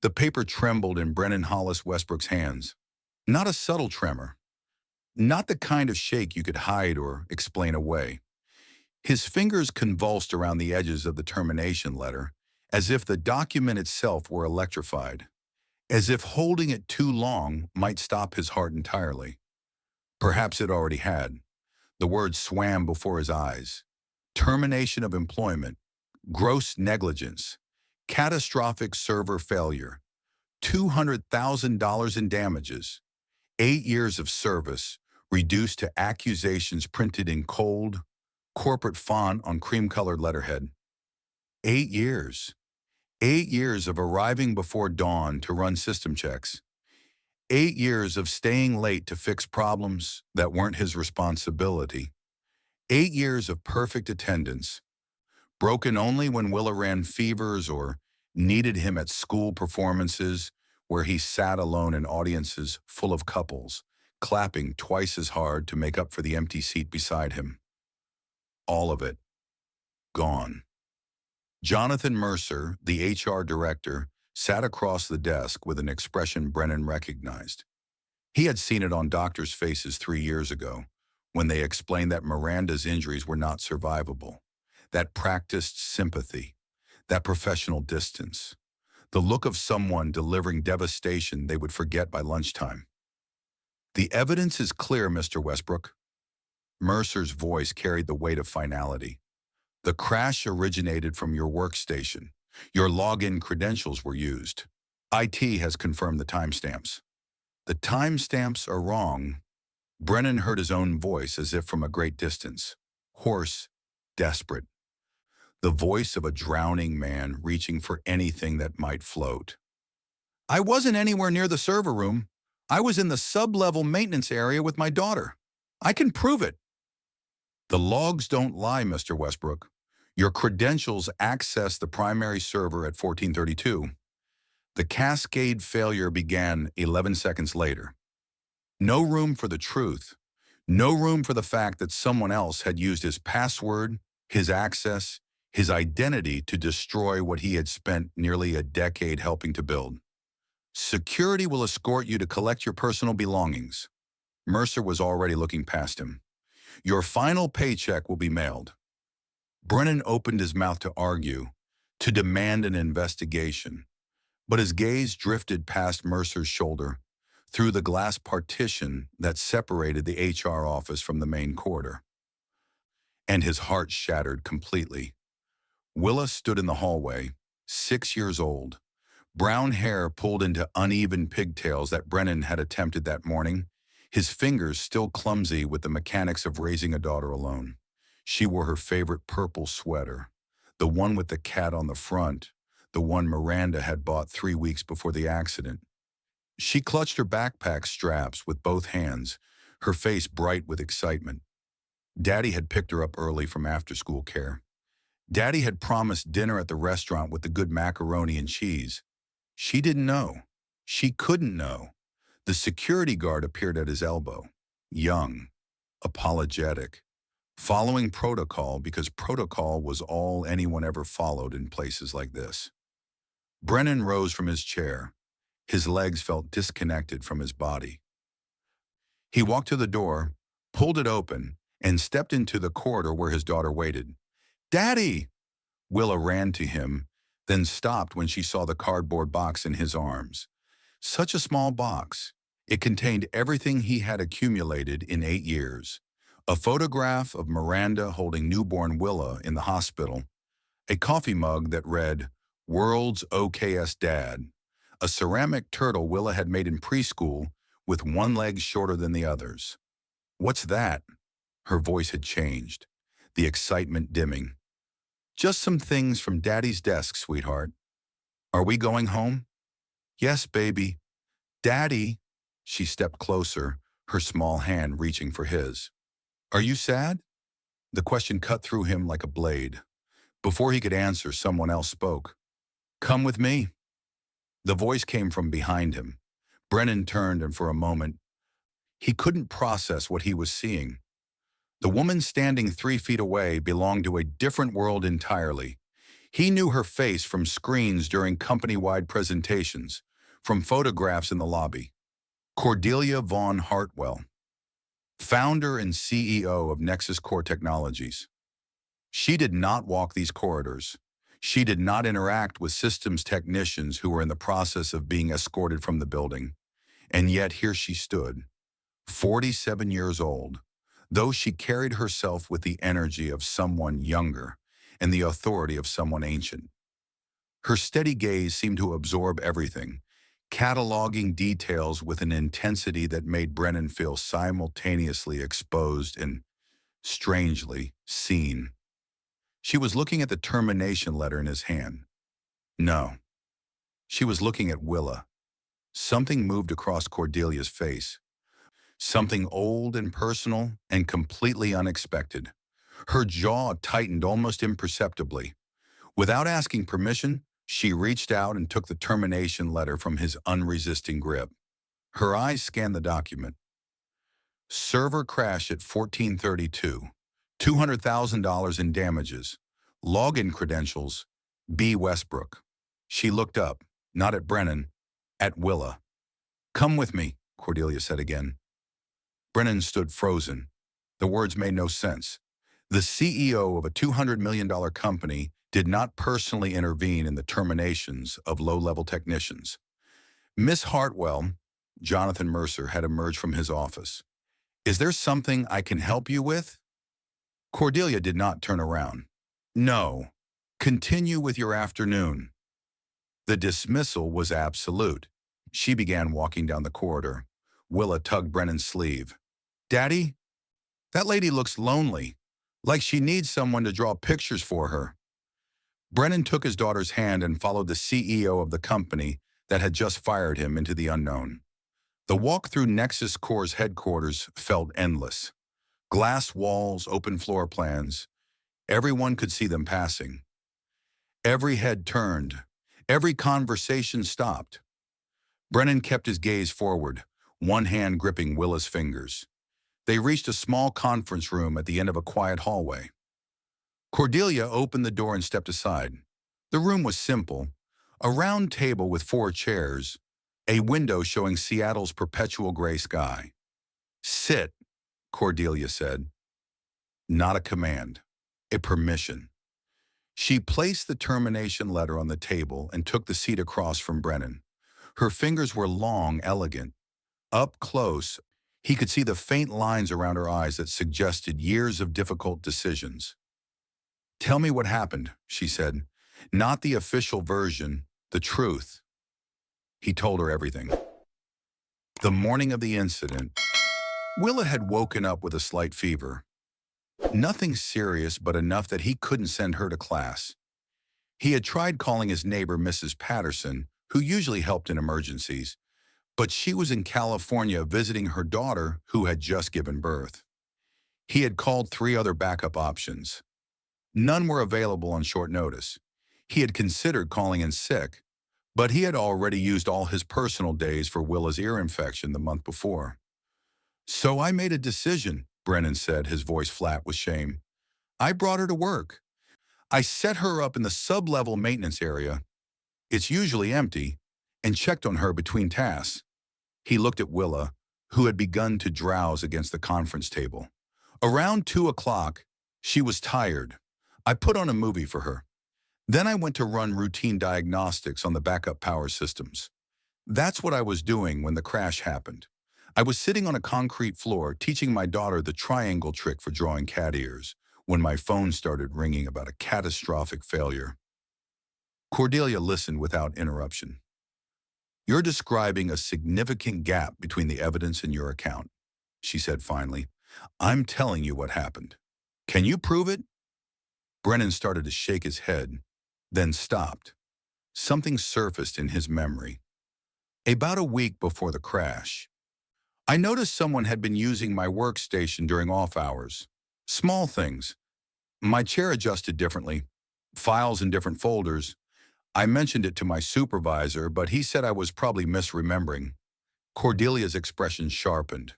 The paper trembled in Brennan Hollis Westbrook's hands. Not a subtle tremor. Not the kind of shake you could hide or explain away. His fingers convulsed around the edges of the termination letter, as if the document itself were electrified, as if holding it too long might stop his heart entirely. Perhaps it already had. The words swam before his eyes. Termination of employment, gross negligence, catastrophic server failure, $200,000 in damages, 8 years of service reduced to accusations printed in cold, corporate font on cream-colored letterhead. 8 years. 8 years of arriving before dawn to run system checks. 8 years of staying late to fix problems that weren't his responsibility. 8 years of perfect attendance, broken only when Willa ran fevers or needed him at school performances where he sat alone in audiences full of couples, clapping twice as hard to make up for the empty seat beside him. All of it. Gone. Jonathan Mercer, the HR director, sat across the desk with an expression Brennan recognized. He had seen it on doctors' faces 3 years ago, when they explained that Miranda's injuries were not survivable, that practiced sympathy, that professional distance, the look of someone delivering devastation they would forget by lunchtime. The evidence is clear, Mr. Westbrook. Mercer's voice carried the weight of finality. The crash originated from your workstation. Your login credentials were used. IT has confirmed the timestamps. The timestamps are wrong. Brennan heard his own voice as if from a great distance, hoarse, desperate. The voice of a drowning man reaching for anything that might float. I wasn't anywhere near the server room. I was in the sub-level maintenance area with my daughter. I can prove it. The logs don't lie, Mr. Westbrook. Your credentials access the primary server at 1432. The cascade failure began 11 seconds later. No room for the truth. No room for the fact that someone else had used his password, his access, his identity to destroy what he had spent nearly a decade helping to build. Security will escort you to collect your personal belongings. Mercer was already looking past him. Your final paycheck will be mailed. Brennan opened his mouth to argue, to demand an investigation, but his gaze drifted past Mercer's shoulder, through the glass partition that separated the HR office from the main corridor. And his heart shattered completely. Willa stood in the hallway, 6 years old, brown hair pulled into uneven pigtails that Brennan had attempted that morning, his fingers still clumsy with the mechanics of raising a daughter alone. She wore her favorite purple sweater, the one with the cat on the front, the one Miranda had bought 3 weeks before the accident. She clutched her backpack straps with both hands, her face bright with excitement. Daddy had picked her up early from after-school care. Daddy had promised dinner at the restaurant with the good macaroni and cheese. She didn't know. She couldn't know. The security guard appeared at his elbow, young, apologetic, following protocol because protocol was all anyone ever followed in places like this. Brennan rose from his chair. His legs felt disconnected from his body. He walked to the door, pulled it open, and stepped into the corridor where his daughter waited. Daddy! Willa ran to him, then stopped when she saw the cardboard box in his arms. Such a small box. It contained everything he had accumulated in 8 years. A photograph of Miranda holding newborn Willa in the hospital, a coffee mug that read, World's OKS Dad, a ceramic turtle Willa had made in preschool with one leg shorter than the others. What's that? Her voice had changed, the excitement dimming. Just some things from Daddy's desk, sweetheart. Are we going home? Yes, baby. Daddy. She stepped closer, her small hand reaching for his. Are you sad? The question cut through him like a blade. Before he could answer, someone else spoke. Come with me. The voice came from behind him. Brennan turned, and for a moment, he couldn't process what he was seeing. The woman standing 3 feet away belonged to a different world entirely. He knew her face from screens during company-wide presentations, from photographs in the lobby. Cordelia Vaughn Hartwell, founder and CEO of Nexus Core Technologies. She did not walk these corridors. She did not interact with systems technicians who were in the process of being escorted from the building. And yet here she stood, 47 years old, though she carried herself with the energy of someone younger and the authority of someone ancient. Her steady gaze seemed to absorb everything, cataloging details with an intensity that made Brennan feel simultaneously exposed and, strangely, seen. She was looking at the termination letter in his hand. No, she was looking at Willa. Something moved across Cordelia's face. Something old and personal and completely unexpected. Her jaw tightened almost imperceptibly. Without asking permission, she reached out and took the termination letter from his unresisting grip. Her eyes scanned the document. Server crash at 1432. $200,000 in damages. Login credentials, B. Westbrook. She looked up, not at Brennan, at Willa. "Come with me," Cordelia said again. Brennan stood frozen. The words made no sense. The CEO of a $200 million company did not personally intervene in the terminations of low-level technicians. Miss Hartwell, Jonathan Mercer, had emerged from his office. "Is there something I can help you with?" Cordelia did not turn around. "No. Continue with your afternoon." The dismissal was absolute. She began walking down the corridor. Willa tugged Brennan's sleeve. "Daddy, that lady looks lonely, like she needs someone to draw pictures for her." Brennan took his daughter's hand and followed the CEO of the company that had just fired him into the unknown. The walk through Nexus Core's headquarters felt endless. Glass walls, open floor plans. Everyone could see them passing. Every head turned. Every conversation stopped. Brennan kept his gaze forward, one hand gripping Willa's fingers. They reached a small conference room at the end of a quiet hallway. Cordelia opened the door and stepped aside. The room was simple, a round table with 4 chairs, a window showing Seattle's perpetual gray sky. "Sit," Cordelia said. Not a command, a permission. She placed the termination letter on the table and took the seat across from Brennan. Her fingers were long, elegant. Up close, he could see the faint lines around her eyes that suggested years of difficult decisions. "Tell me what happened," she said. "Not the official version, the truth." He told her everything. The morning of the incident, Willa had woken up with a slight fever. Nothing serious, but enough that he couldn't send her to class. He had tried calling his neighbor, Mrs. Patterson, who usually helped in emergencies, but she was in California visiting her daughter who had just given birth. He had called 3 other backup options. None were available on short notice. He had considered calling in sick, but he had already used all his personal days for Willa's ear infection the month before. "So I made a decision," Brennan said, his voice flat with shame. "I brought her to work. I set her up in the sub-level maintenance area. It's usually empty, and checked on her between tasks." He looked at Willa, who had begun to drowse against the conference table. "Around 2 o'clock, she was tired. I put on a movie for her. Then I went to run routine diagnostics on the backup power systems. That's what I was doing when the crash happened. I was sitting on a concrete floor teaching my daughter the triangle trick for drawing cat ears when my phone started ringing about a catastrophic failure." Cordelia listened without interruption. "You're describing a significant gap between the evidence and your account," she said finally. "I'm telling you what happened. Can you prove it?" Brennan started to shake his head, then stopped. Something surfaced in his memory. About a week before the crash, I noticed someone had been using my workstation during off hours. Small things. My chair adjusted differently, files in different folders. I mentioned it to my supervisor, but he said I was probably misremembering. Cordelia's expression sharpened.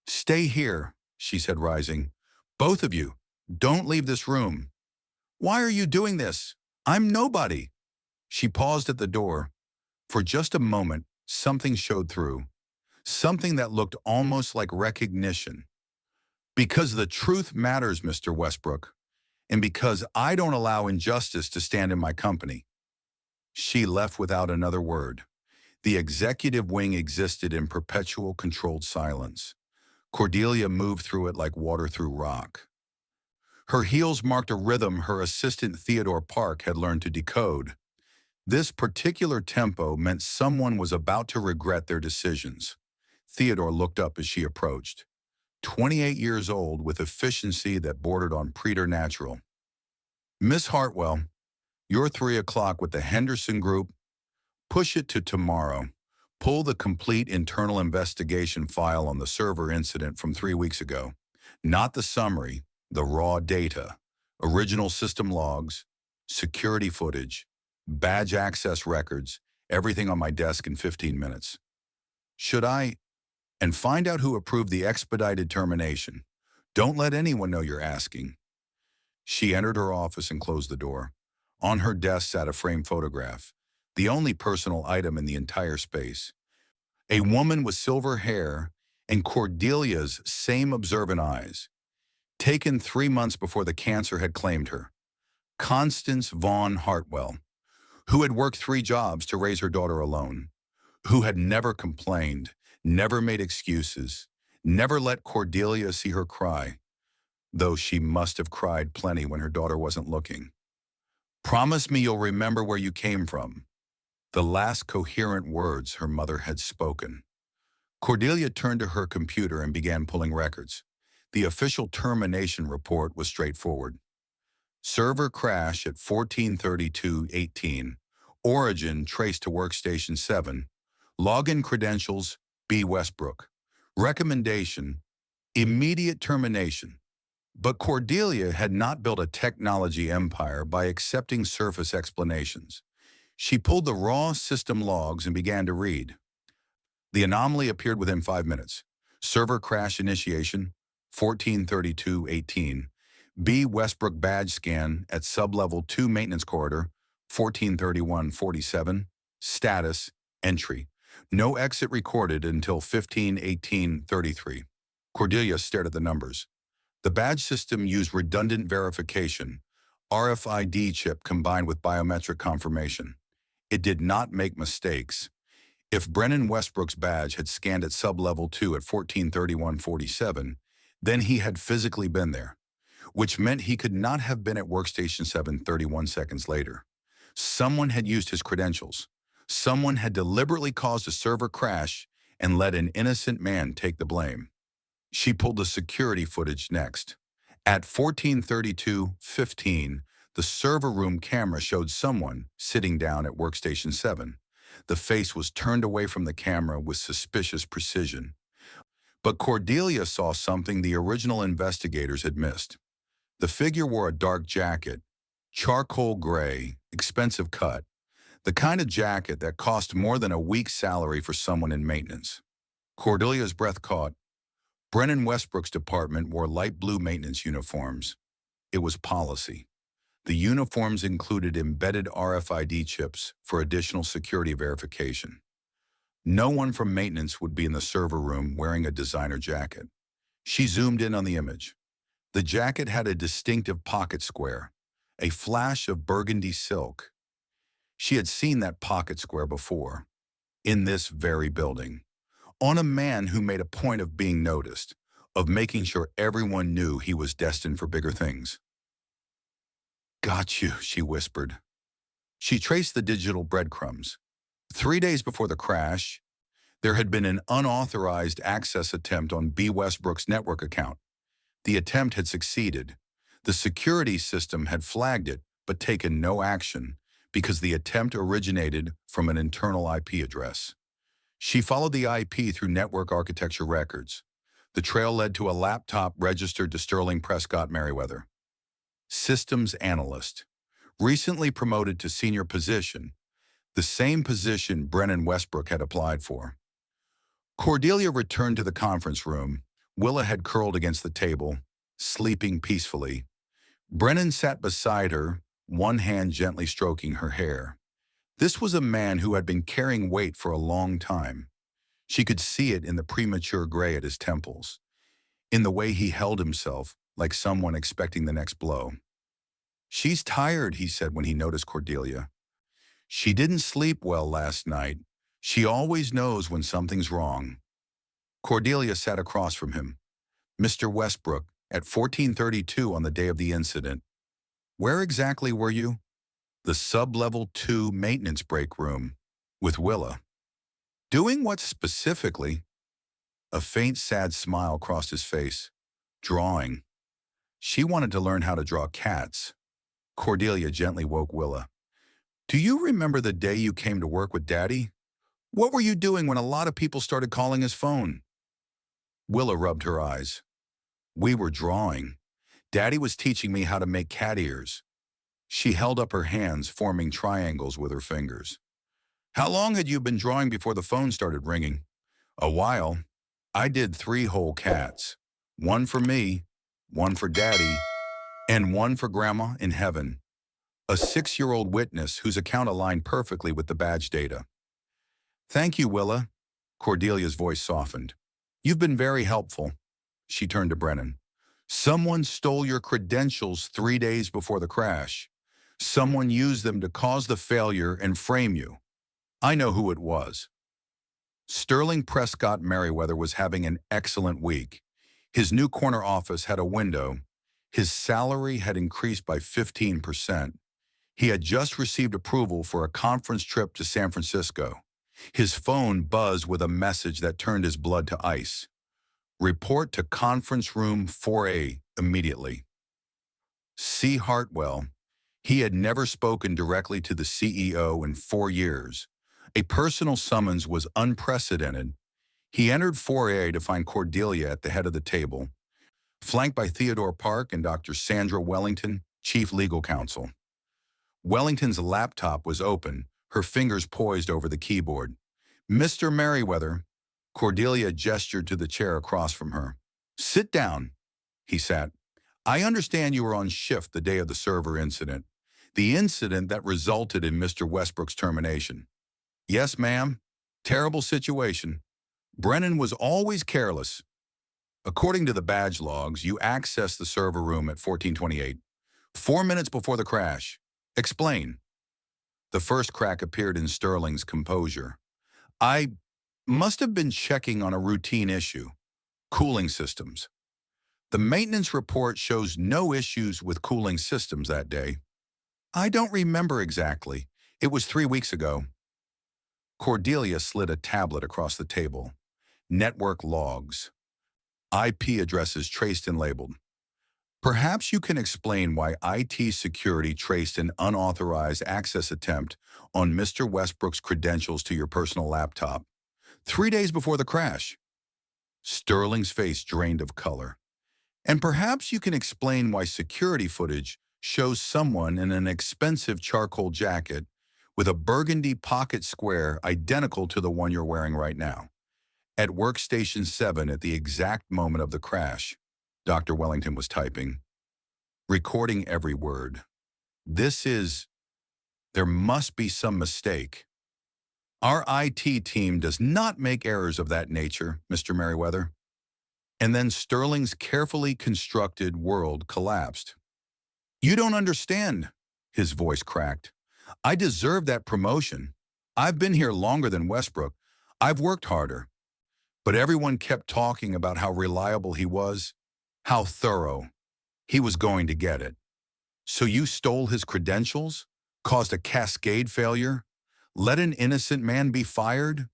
"Stay here," she said, rising. "Both of you, don't leave this room." "Why are you doing this?" I'm nobody. She paused at the door. For just a moment, something showed through, something that looked almost like recognition. Because the truth matters, Mr. Westbrook, and because I don't allow injustice to stand in my company. She left without another word. The executive wing existed in perpetual controlled silence. Cordelia moved through it like water through rock. Her heels marked a rhythm her assistant Theodore Park had learned to decode. This particular tempo meant someone was about to regret their decisions. Theodore looked up as she approached. 28 years old with efficiency that bordered on preternatural. Miss Hartwell, you're 3 o'clock with the Henderson Group. Push it to tomorrow. Pull the complete internal investigation file on the server incident from 3 weeks ago. Not the summary, the raw data. Original system logs, security footage, badge access records, everything on my desk in 15 minutes. Should I? And find out who approved the expedited termination. Don't let anyone know you're asking. She entered her office and closed the door. On her desk sat a framed photograph, the only personal item in the entire space. A woman with silver hair and Cordelia's same observant eyes, taken 3 months before the cancer had claimed her. Constance Vaughn Hartwell, who had worked 3 jobs to raise her daughter alone, who had never complained, never made excuses, never let Cordelia see her cry, though she must have cried plenty when her daughter wasn't looking. Promise me you'll remember where you came from. The last coherent words her mother had spoken. Cordelia turned to her computer and began pulling records. The official termination report was straightforward. Server crash at 14:32:18. Origin traced to workstation 7. Login credentials, B. Westbrook. Recommendation, immediate termination. But Cordelia had not built a technology empire by accepting surface explanations. She pulled the raw system logs and began to read. The anomaly appeared within 5 minutes. Server crash initiation, 14:32:18. B. Westbrook badge scan at sublevel 2 maintenance corridor, 14:31:47. Status, entry. No exit recorded until 15:18:33. Cordelia stared at the numbers. The badge system used redundant verification, RFID chip combined with biometric confirmation. It did not make mistakes. If Brennan Westbrook's badge had scanned at sublevel 2 at 14:31:47, then he had physically been there, which meant he could not have been at workstation 7 31 seconds later. Someone had used his credentials. Someone had deliberately caused a server crash and let an innocent man take the blame. She pulled the security footage next. At 14:32:15, the server room camera showed someone sitting down at workstation 7. The face was turned away from the camera with suspicious precision. But Cordelia saw something the original investigators had missed. The figure wore a dark jacket, charcoal gray, expensive cut, the kind of jacket that cost more than a week's salary for someone in maintenance. Cordelia's breath caught. Brennan Westbrook's department wore light blue maintenance uniforms. It was policy. The uniforms included embedded RFID chips for additional security verification. No one from maintenance would be in the server room wearing a designer jacket. She zoomed in on the image. The jacket had a distinctive pocket square, a flash of burgundy silk. She had seen that pocket square before, in this very building, on a man who made a point of being noticed, of making sure everyone knew he was destined for bigger things. "Got you," she whispered. She traced the digital breadcrumbs. 3 days before the crash, there had been an unauthorized access attempt on B. Westbrook's network account. The attempt had succeeded. The security system had flagged it, but taken no action, because the attempt originated from an internal IP address. She followed the IP through network architecture records. The trail led to a laptop registered to Sterling Prescott Merriweather. Systems analyst, recently promoted to senior position, the same position Brennan Westbrook had applied for. Cordelia returned to the conference room. Willa had curled against the table, sleeping peacefully. Brennan sat beside her, one hand gently stroking her hair. This was a man who had been carrying weight for a long time. She could see it in the premature gray at his temples, in the way he held himself like someone expecting the next blow. "She's tired," he said when he noticed Cordelia. "She didn't sleep well last night. She always knows when something's wrong." Cordelia sat across from him. "Mr. Westbrook, at 14:32 on the day of the incident. Where exactly were you?" "The sub-level 2 maintenance break room with Willa." "Doing what specifically?" A faint, sad smile crossed his face. "Drawing. She wanted to learn how to draw cats." Cordelia gently woke Willa. "Do you remember the day you came to work with Daddy? What were you doing when a lot of people started calling his phone?" Willa rubbed her eyes. "We were drawing. Daddy was teaching me how to make cat ears." She held up her hands, forming triangles with her fingers. "How long had you been drawing before the phone started ringing?" "A while. I did 3 whole cats. One for me, one for Daddy, and one for Grandma in heaven. A 6-year-old witness whose account aligned perfectly with the badge data." "Thank you, Willa." Cordelia's voice softened. "You've been very helpful." She turned to Brennan. "Someone stole your credentials 3 days before the crash. Someone used them to cause the failure and frame you. I know who it was." Sterling Prescott Merriweather was having an excellent week. His new corner office had a window. His salary had increased by 15%. He had just received approval for a conference trip to San Francisco. His phone buzzed with a message that turned his blood to ice. "Report to conference room 4A immediately." C. Hartwell. He had never spoken directly to the CEO in 4 years. A personal summons was unprecedented. He entered 4A to find Cordelia at the head of the table, flanked by Theodore Park and Dr. Sandra Wellington, Chief Legal Counsel. Wellington's laptop was open, her fingers poised over the keyboard. "Mr. Merriweather." Cordelia gestured to the chair across from her. "Sit down." He sat. "I understand you were on shift the day of the server incident, the incident that resulted in Mr. Westbrook's termination." "Yes, ma'am. Terrible situation. Brennan was always careless." "According to the badge logs, you accessed the server room at 14:28, 4 minutes before the crash. Explain." The first crack appeared in Sterling's composure. "I must have been checking on a routine issue. Cooling systems. The maintenance report shows no issues with cooling systems that day." "I don't remember exactly. It was 3 weeks ago." Cordelia slid a tablet across the table. Network logs. IP addresses traced and labeled. "Perhaps you can explain why IT security traced an unauthorized access attempt on Mr. Westbrook's credentials to your personal laptop 3 days before the crash." Sterling's face drained of color. "And perhaps you can explain why security footage shows someone in an expensive charcoal jacket with a burgundy pocket square identical to the one you're wearing right now, at workstation 7 at the exact moment of the crash." Dr. Wellington was typing, recording every word. There must be some mistake. Our IT team does not make errors of that nature, Mr. Merriweather." And then Sterling's carefully constructed world collapsed. "You don't understand," his voice cracked. "I deserve that promotion. I've been here longer than Westbrook. I've worked harder. But everyone kept talking about how reliable he was, how thorough. He was going to get it. So you stole his credentials, caused a cascade failure, let an innocent man be fired?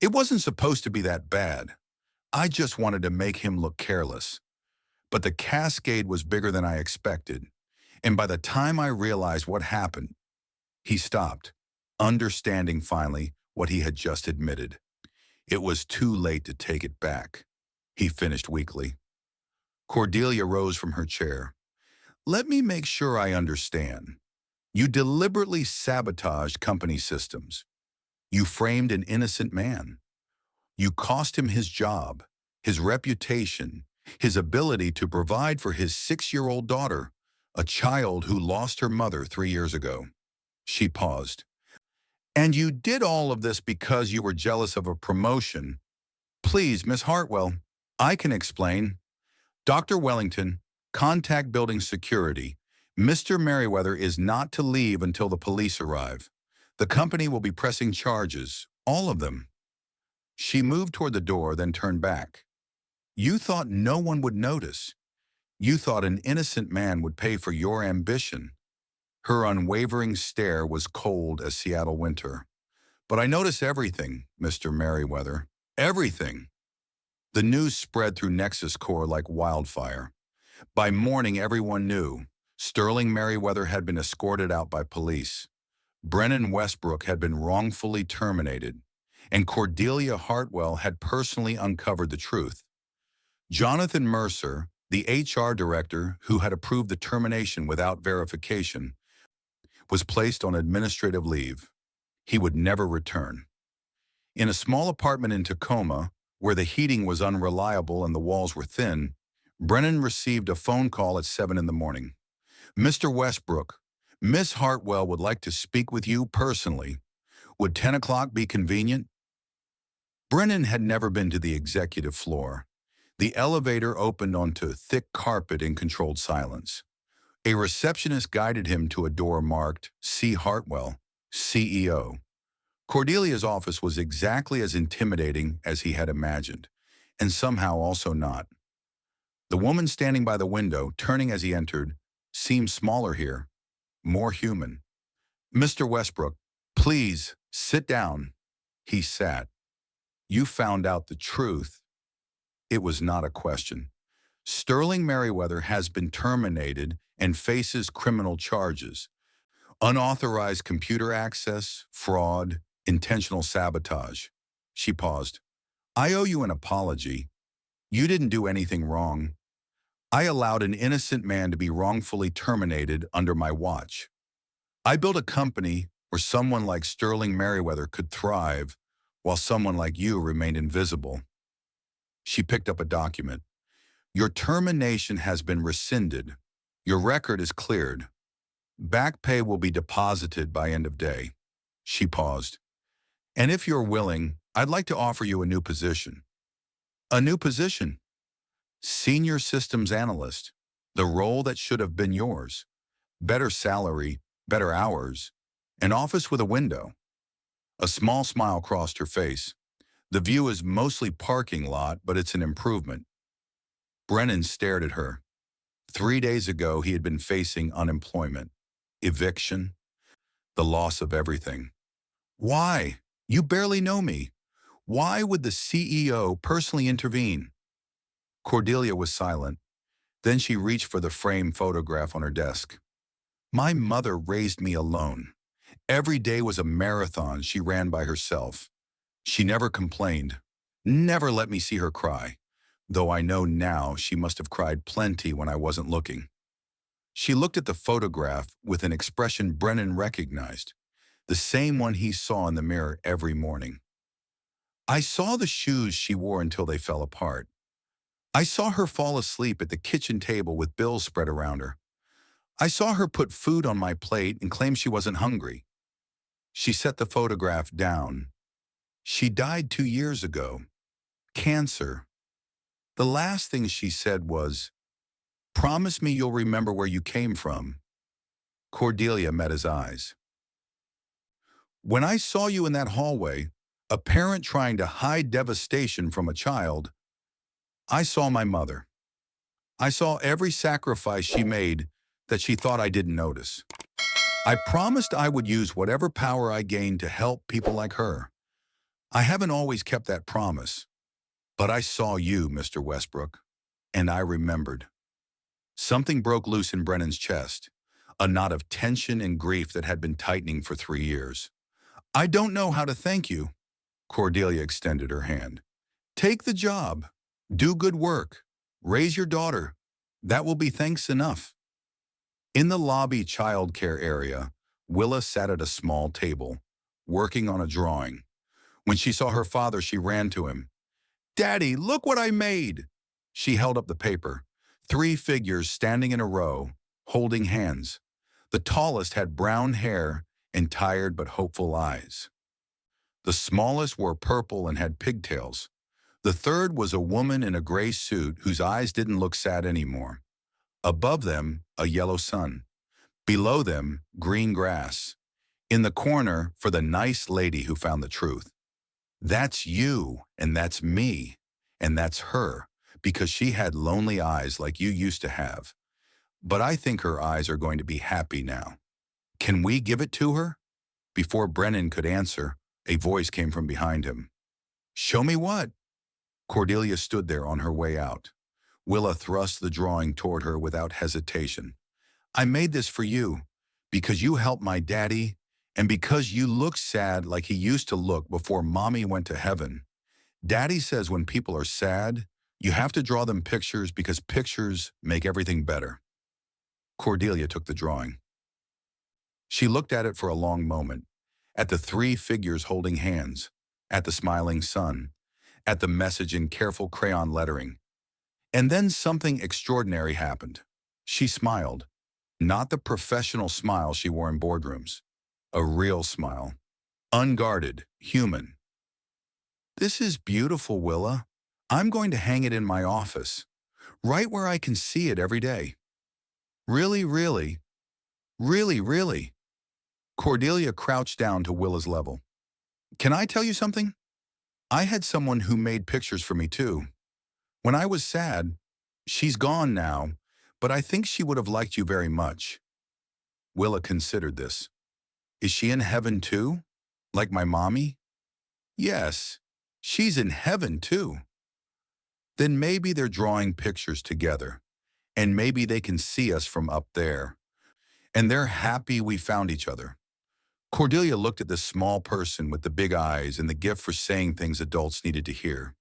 It wasn't supposed to be that bad. I just wanted to make him look careless. But the cascade was bigger than I expected. And by the time I realized what happened," he stopped, understanding finally what he had just admitted. "It was too late to take it back," he finished weakly. Cordelia rose from her chair. "Let me make sure I understand. You deliberately sabotaged company systems. You framed an innocent man. You cost him his job, his reputation, his ability to provide for his 6-year-old daughter, A child who lost her mother 3 years ago. She paused. And you did all of this because you were jealous of a promotion. Please, Miss Hartwell, I can explain. Dr. Wellington, contact building security. Mr. Merriweather is not to leave until the police arrive. The company will be pressing charges, all of them. She moved toward the door, then turned back. You thought no one would notice. You thought an innocent man would pay for your ambition. Her unwavering stare was cold as Seattle winter. But I notice everything, Mr. Merriweather. Everything. The news spread through Nexus Corps like wildfire. By morning, everyone knew. Sterling Merriweather had been escorted out by police. Brennan Westbrook had been wrongfully terminated. And Cordelia Hartwell had personally uncovered the truth. Jonathan Mercer, the HR director who had approved the termination without verification, was placed on administrative leave. He would never return. In a small apartment in Tacoma, where the heating was unreliable and the walls were thin, Brennan received a phone call at 7 in the morning. Mr. Westbrook, Miss Hartwell would like to speak with you personally. Would 10 o'clock be convenient? Brennan had never been to the executive floor. The elevator opened onto thick carpet in controlled silence. A receptionist guided him to a door marked C. Hartwell, CEO. Cordelia's office was exactly as intimidating as he had imagined, and somehow also not. The woman standing by the window, turning as he entered, seemed smaller here, more human. Mr. Westbrook, please sit down. He sat. You found out the truth. It was not a question. Sterling Merriweather has been terminated and faces criminal charges. Unauthorized computer access, fraud, intentional sabotage. She paused. I owe you an apology. You didn't do anything wrong. I allowed an innocent man to be wrongfully terminated under my watch. I built a company where someone like Sterling Merriweather could thrive while someone like you remained invisible. She picked up a document. Your termination has been rescinded. Your record is cleared. Back pay will be deposited by end of day. She paused. And if you're willing, I'd like to offer you a new position. A new position? Senior Systems Analyst, the role that should have been yours. Better salary, better hours, an office with a window. A small smile crossed her face. The view is mostly parking lot, but it's an improvement. Brennan stared at her. 3 days ago, he had been facing unemployment, eviction, the loss of everything. Why? You barely know me. Why would the CEO personally intervene? Cordelia was silent. Then she reached for the framed photograph on her desk. My mother raised me alone. Every day was a marathon she ran by herself. She never complained, never let me see her cry, though I know now she must have cried plenty when I wasn't looking. She looked at the photograph with an expression Brennan recognized, the same one he saw in the mirror every morning. I saw the shoes she wore until they fell apart. I saw her fall asleep at the kitchen table with bills spread around her. I saw her put food on my plate and claim she wasn't hungry. She set the photograph down. She died 2 years ago. Cancer. The last thing she said was, "Promise me you'll remember where you came from." Cordelia met his eyes. When I saw you in that hallway, a parent trying to hide devastation from a child, I saw my mother. I saw every sacrifice she made that she thought I didn't notice. I promised I would use whatever power I gained to help people like her. I haven't always kept that promise, but I saw you, Mr. Westbrook, and I remembered. Something broke loose in Brennan's chest, a knot of tension and grief that had been tightening for 3 years. I don't know how to thank you. Cordelia extended her hand. Take the job. Do good work. Raise your daughter. That will be thanks enough. In the lobby childcare area, Willa sat at a small table, working on a drawing. When she saw her father, she ran to him. Daddy, look what I made! She held up the paper. 3 figures standing in a row, holding hands. The tallest had brown hair and tired but hopeful eyes. The smallest wore purple and had pigtails. The third was a woman in a gray suit whose eyes didn't look sad anymore. Above them, a yellow sun. Below them, green grass. In the corner, for the nice lady who found the truth. That's you, and that's me, and that's her, because she had lonely eyes like you used to have. But I think her eyes are going to be happy now. Can we give it to her? Before Brennan could answer, a voice came from behind him. Show me what? Cordelia stood there on her way out. Willa thrust the drawing toward her without hesitation. I made this for you, because you helped my daddy, and because you look sad like he used to look before Mommy went to heaven. Daddy says when people are sad, you have to draw them pictures because pictures make everything better. Cordelia took the drawing. She looked at it for a long moment, at the three figures holding hands, at the smiling sun, at the message in careful crayon lettering. And then something extraordinary happened. She smiled, not the professional smile she wore in boardrooms, a real smile, unguarded, human. This is beautiful, Willa. I'm going to hang it in my office, right where I can see it every day. Really, really, really, really. Cordelia crouched down to Willa's level. Can I tell you something? I had someone who made pictures for me too. When I was sad, she's gone now, but I think she would have liked you very much. Willa considered this. Is she in heaven too? Like my mommy? Yes, she's in heaven too. Then maybe they're drawing pictures together, and maybe they can see us from up there. And they're happy we found each other. Cordelia looked at the small person with the big eyes and the gift for saying things adults needed to hear.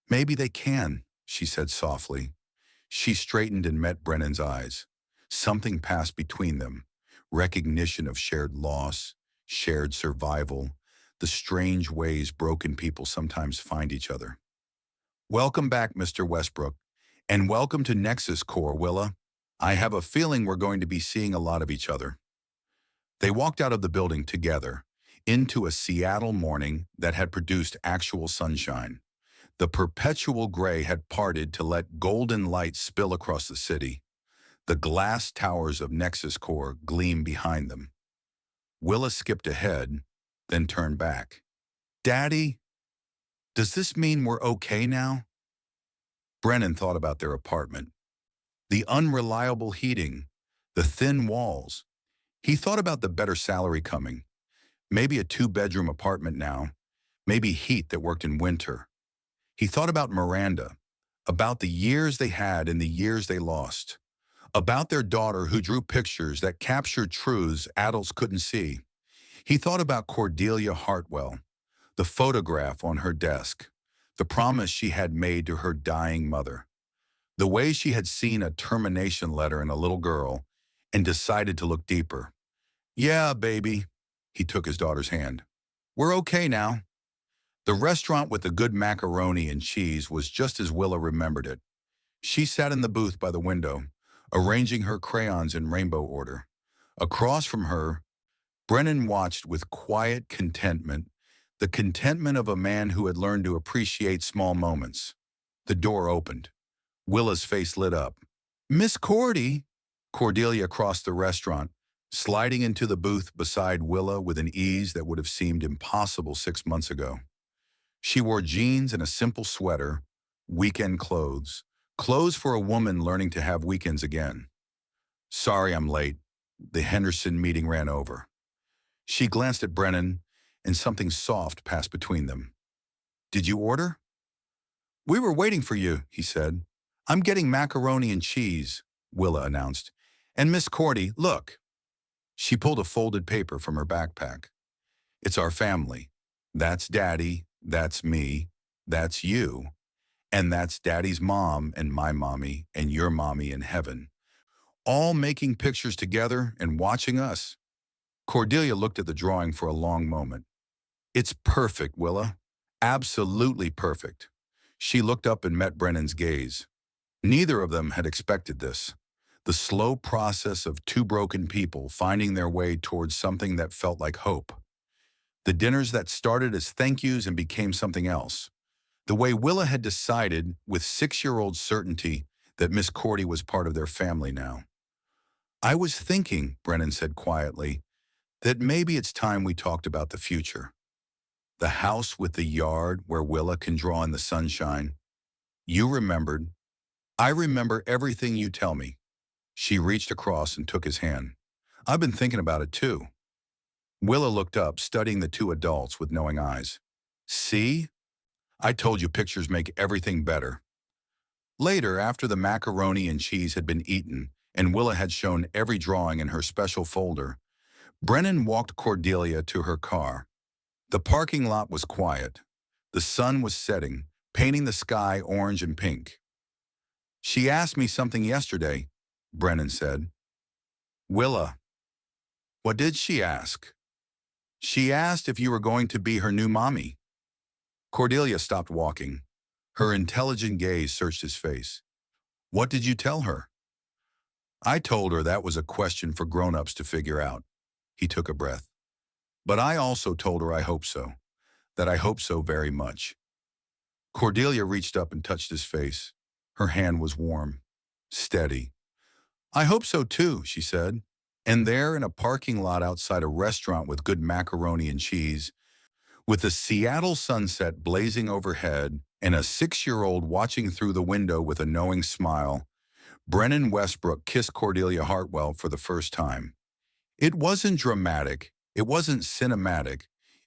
Maybe they can, she said softly. She straightened and met Brennan's eyes. Something passed between them. Recognition of shared loss, shared survival, the strange ways broken people sometimes find each other. Welcome back, Mr. Westbrook, and welcome to Nexus Core, Willa. I have a feeling we're going to be seeing a lot of each other. They walked out of the building together, into a Seattle morning that had produced actual sunshine. The perpetual gray had parted to let golden light spill across the city. The glass towers of Nexus Core gleamed behind them. Willa skipped ahead, then turned back. Daddy, does this mean we're okay now? Brennan thought about their apartment. The unreliable heating, the thin walls. He thought about the better salary coming. Maybe a 2-bedroom apartment now. Maybe heat that worked in winter. He thought about Miranda, about the years they had and the years they lost. About their daughter who drew pictures that captured truths adults couldn't see. He thought about Cordelia Hartwell, the photograph on her desk, the promise she had made to her dying mother, the way she had seen a termination letter in a little girl and decided to look deeper. Yeah, baby, he took his daughter's hand. We're okay now. The restaurant with the good macaroni and cheese was just as Willa remembered it. She sat in the booth by the window, arranging her crayons in rainbow order. Across from her, Brennan watched with quiet contentment, the contentment of a man who had learned to appreciate small moments. The door opened. Willa's face lit up. Miss Cordy! Cordelia crossed the restaurant, sliding into the booth beside Willa with an ease that would have seemed impossible 6 months ago. She wore jeans and a simple sweater, weekend clothes for a woman learning to have weekends again. Sorry I'm late. The Henderson meeting ran over. She glanced at Brennan, and something soft passed between them. Did you order? We were waiting for you, he said. I'm getting macaroni and cheese, Willa announced. And Miss Cordy, look. She pulled a folded paper from her backpack. It's our family. That's Daddy, that's me, that's you, and that's Daddy's mom and my mommy and your mommy in heaven. All making pictures together and watching us. Cordelia looked at the drawing for a long moment. It's perfect, Willa. Absolutely perfect. She looked up and met Brennan's gaze. Neither of them had expected this. The slow process of two broken people finding their way towards something that felt like hope. The dinners that started as thank yous and became something else. The way Willa had decided, with 6-year-old certainty, that Miss Cordy was part of their family now. I was thinking, Brennan said quietly, that maybe it's time we talked about the future. The house with the yard where Willa can draw in the sunshine. You remembered. I remember everything you tell me. She reached across and took his hand. I've been thinking about it too. Willa looked up, studying the two adults with knowing eyes. See? I told you pictures make everything better. Later, after the macaroni and cheese had been eaten and Willa had shown every drawing in her special folder, Brennan walked Cordelia to her car. The parking lot was quiet. The sun was setting, painting the sky orange and pink. She asked me something yesterday, Brennan said. Willa. What did she ask? She asked if you were going to be her new mommy. Cordelia stopped walking. Her intelligent gaze searched his face. What did you tell her? I told her that was a question for grown-ups to figure out. He took a breath. But I also told her I hope so, that I hope so very much. Cordelia reached up and touched his face. Her hand was warm, steady. I hope so too, she said. And there in a parking lot outside a restaurant with good macaroni and cheese, with the Seattle sunset blazing overhead and a 6-year-old watching through the window with a knowing smile, Brennan Westbrook kissed Cordelia Hartwell for the first time. It wasn't dramatic. It wasn't cinematic.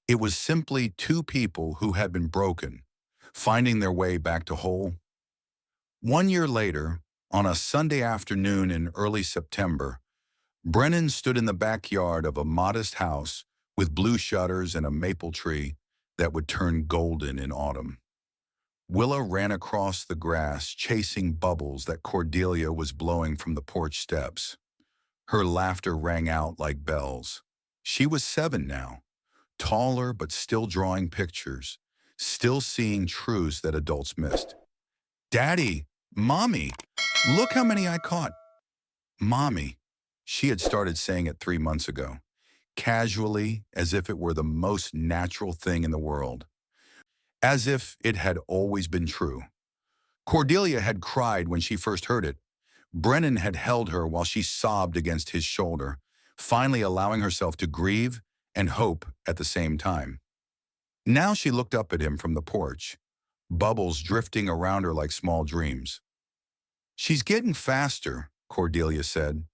It was simply two people who had been broken, finding their way back to whole. 1 year later, on a Sunday afternoon in early September, Brennan stood in the backyard of a modest house with blue shutters and a maple tree that would turn golden in autumn. Willa ran across the grass, chasing bubbles that Cordelia was blowing from the porch steps. Her laughter rang out like bells. She was 7 now, taller but still drawing pictures, still seeing truths that adults missed. Daddy, Mommy, look how many I caught. Mommy. She had started saying it 3 months ago, casually, as if it were the most natural thing in the world, as if it had always been true. Cordelia had cried when she first heard it. Brennan had held her while she sobbed against his shoulder, finally allowing herself to grieve and hope at the same time. Now she looked up at him from the porch, bubbles drifting around her like small dreams. She's getting faster, Cordelia said.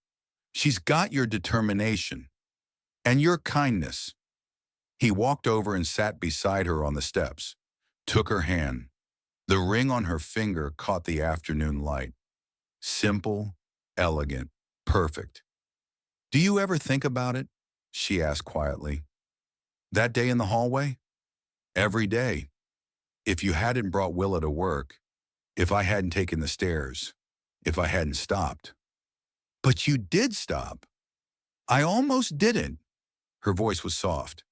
She's got your determination and your kindness. He walked over and sat beside her on the steps, took her hand. The ring on her finger caught the afternoon light. Simple, elegant, perfect. Do you ever think about it? She asked quietly. That day in the hallway? Every day. If you hadn't brought Willa to work, if I hadn't taken the stairs, if I hadn't stopped. But you did stop. I almost didn't. Her voice was soft.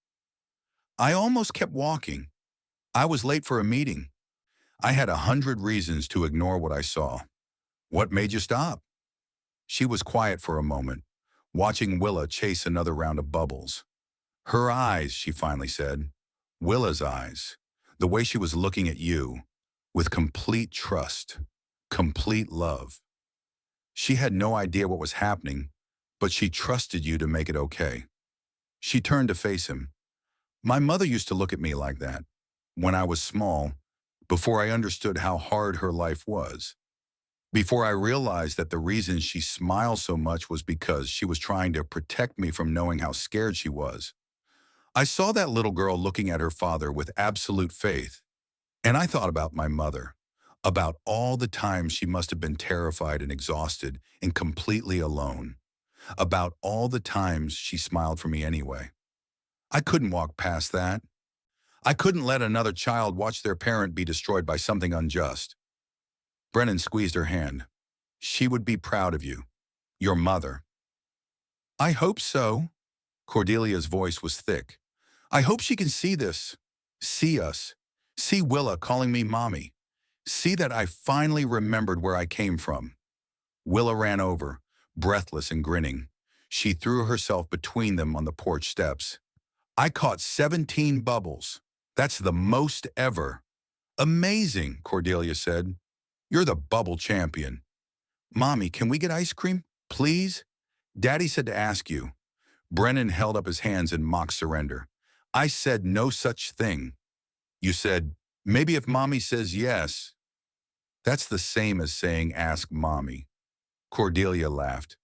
I almost kept walking. I was late for a meeting. I had 100 reasons to ignore what I saw. What made you stop? She was quiet for a moment, watching Willa chase another round of bubbles. Her eyes, she finally said. Willa's eyes. The way she was looking at you, with complete trust, complete love. She had no idea what was happening, but she trusted you to make it okay. She turned to face him. My mother used to look at me like that, when I was small, before I understood how hard her life was. Before I realized that the reason she smiled so much was because she was trying to protect me from knowing how scared she was. I saw that little girl looking at her father with absolute faith, and I thought about my mother, about all the times she must have been terrified and exhausted and completely alone, about all the times she smiled for me anyway. I couldn't walk past that. I couldn't let another child watch their parent be destroyed by something unjust. Brennan squeezed her hand. She would be proud of you, your mother. I hope so. Cordelia's voice was thick. I hope she can see this, see us, see Willa calling me Mommy. See that I finally remembered where I came from. Willa ran over, Breathless and grinning, she threw herself between them on the porch steps. I caught 17 bubbles. That's the most ever. Amazing, Cordelia said. You're the bubble champion. Mommy, can we get ice cream? Please? Daddy said to ask you. Brennan held up his hands in mock surrender. I said no such thing. You said, maybe if Mommy says yes. That's the same as saying ask Mommy. Cordelia laughed.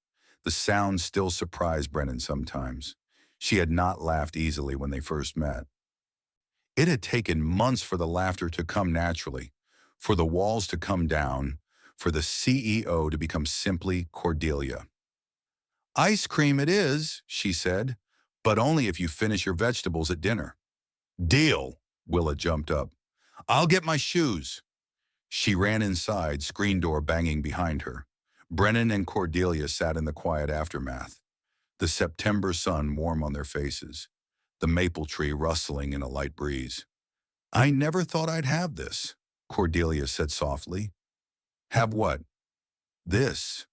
The sound still surprised Brennan sometimes. She had not laughed easily when they first met. It had taken months for the laughter to come naturally, for the walls to come down, for the CEO to become simply Cordelia. Ice cream it is, she said, but only if you finish your vegetables at dinner. Deal, Willa jumped up. I'll get my shoes. She ran inside, screen door banging behind her. Brennan and Cordelia sat in the quiet aftermath, the September sun warm on their faces, the maple tree rustling in a light breeze. I never thought I'd have this, Cordelia said softly. Have what? This.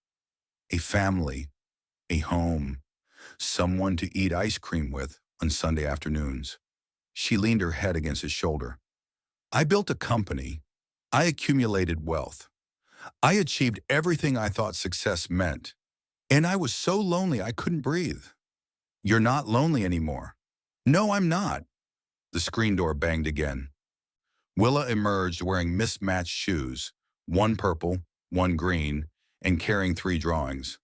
A family, a home, someone to eat ice cream with on Sunday afternoons. She leaned her head against his shoulder. I built a company. I accumulated wealth. I achieved everything I thought success meant. And I was so lonely I couldn't breathe. You're not lonely anymore. No, I'm not. The screen door banged again. Willa emerged wearing mismatched shoes, one purple, one green, and carrying 3 drawings.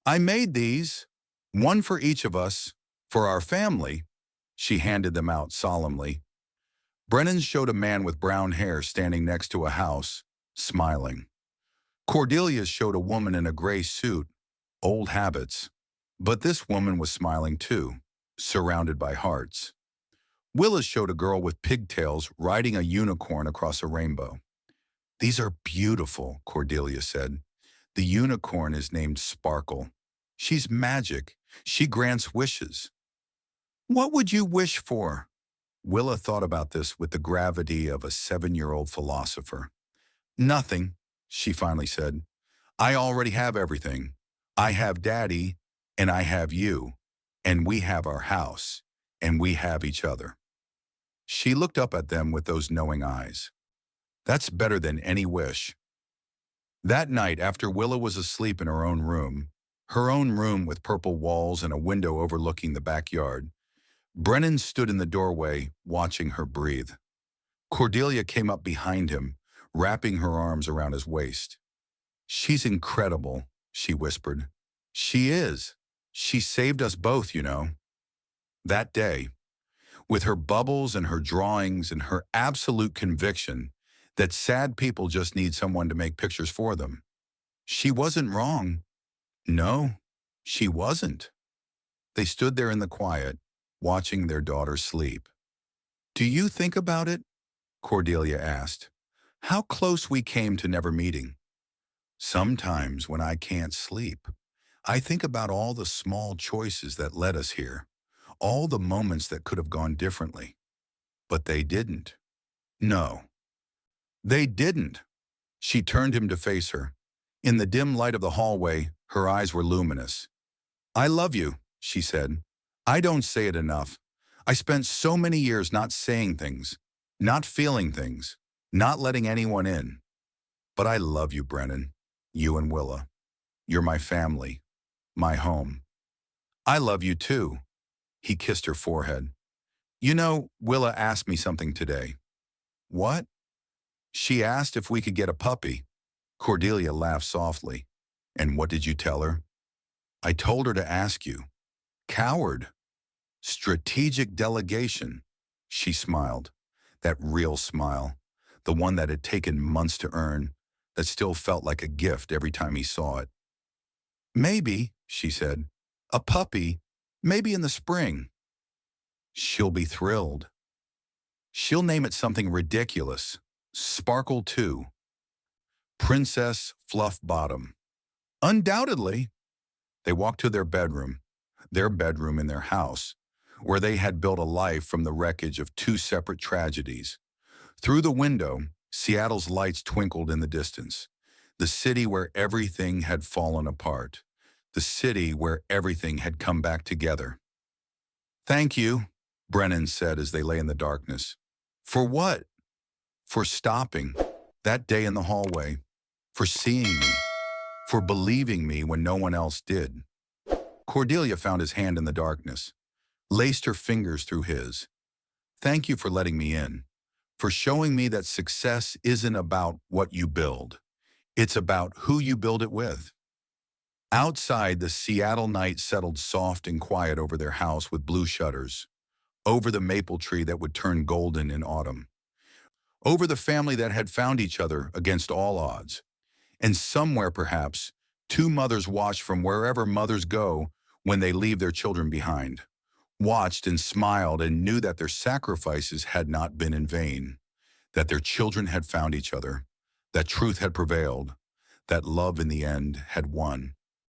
I made these, one for each of us, for our family. She handed them out solemnly. Brennan showed a man with brown hair standing next to a house, smiling. Cordelia showed a woman in a gray suit, old habits. But this woman was smiling too, surrounded by hearts. Willa showed a girl with pigtails riding a unicorn across a rainbow. These are beautiful, Cordelia said. The unicorn is named Sparkle. She's magic. She grants wishes. What would you wish for? Willa thought about this with the gravity of a 7-year-old philosopher. Nothing, she finally said. I already have everything. I have Daddy, and I have you, and we have our house, and we have each other. She looked up at them with those knowing eyes. That's better than any wish. That night, after Willa was asleep in her own room with purple walls and a window overlooking the backyard, Brennan stood in the doorway, watching her breathe. Cordelia came up behind him, wrapping her arms around his waist. She's incredible, she whispered. She is. She saved us both, you know. That day, with her bubbles and her drawings and her absolute conviction that sad people just need someone to make pictures for them. She wasn't wrong. No, she wasn't. They stood there in the quiet, watching their daughter sleep. Do you think about it? Cordelia asked. How close we came to never meeting. Sometimes when I can't sleep, I think about all the small choices that led us here, all the moments that could have gone differently. But they didn't. No, they didn't. She turned him to face her. In the dim light of the hallway, her eyes were luminous. I love you, she said. I don't say it enough. I spent so many years not saying things, not feeling things, not letting anyone in. But I love you, Brennan, you and Willa. You're my family, my home. I love you too. He kissed her forehead. You know, Willa asked me something today. What? She asked if we could get a puppy. Cordelia laughed softly. And what did you tell her? I told her to ask you. Coward. Strategic delegation. She smiled. That real smile. The one that had taken months to earn, that still felt like a gift every time he saw it. Maybe, she said. A puppy. Maybe in the spring. She'll be thrilled. She'll name it something ridiculous. Sparkle 2. Princess Fluff Bottom. Undoubtedly. They walked to their bedroom in their house, where they had built a life from the wreckage of 2 separate tragedies. Through the window, Seattle's lights twinkled in the distance, the city where everything had fallen apart, the city where everything had come back together. "Thank you," Brennan said as they lay in the darkness. "For what?" "For stopping that day in the hallway, for seeing me, for believing me when no one else did." Cordelia found his hand in the darkness, laced her fingers through his. "Thank you for letting me in, for showing me that success isn't about what you build. It's about who you build it with." Outside, the Seattle night settled soft and quiet over their house with blue shutters, over the maple tree that would turn golden in autumn, over the family that had found each other against all odds. And somewhere, perhaps, two mothers watched from wherever mothers go when they leave their children behind, watched and smiled and knew that their sacrifices had not been in vain, that their children had found each other, that truth had prevailed, that love in the end had won.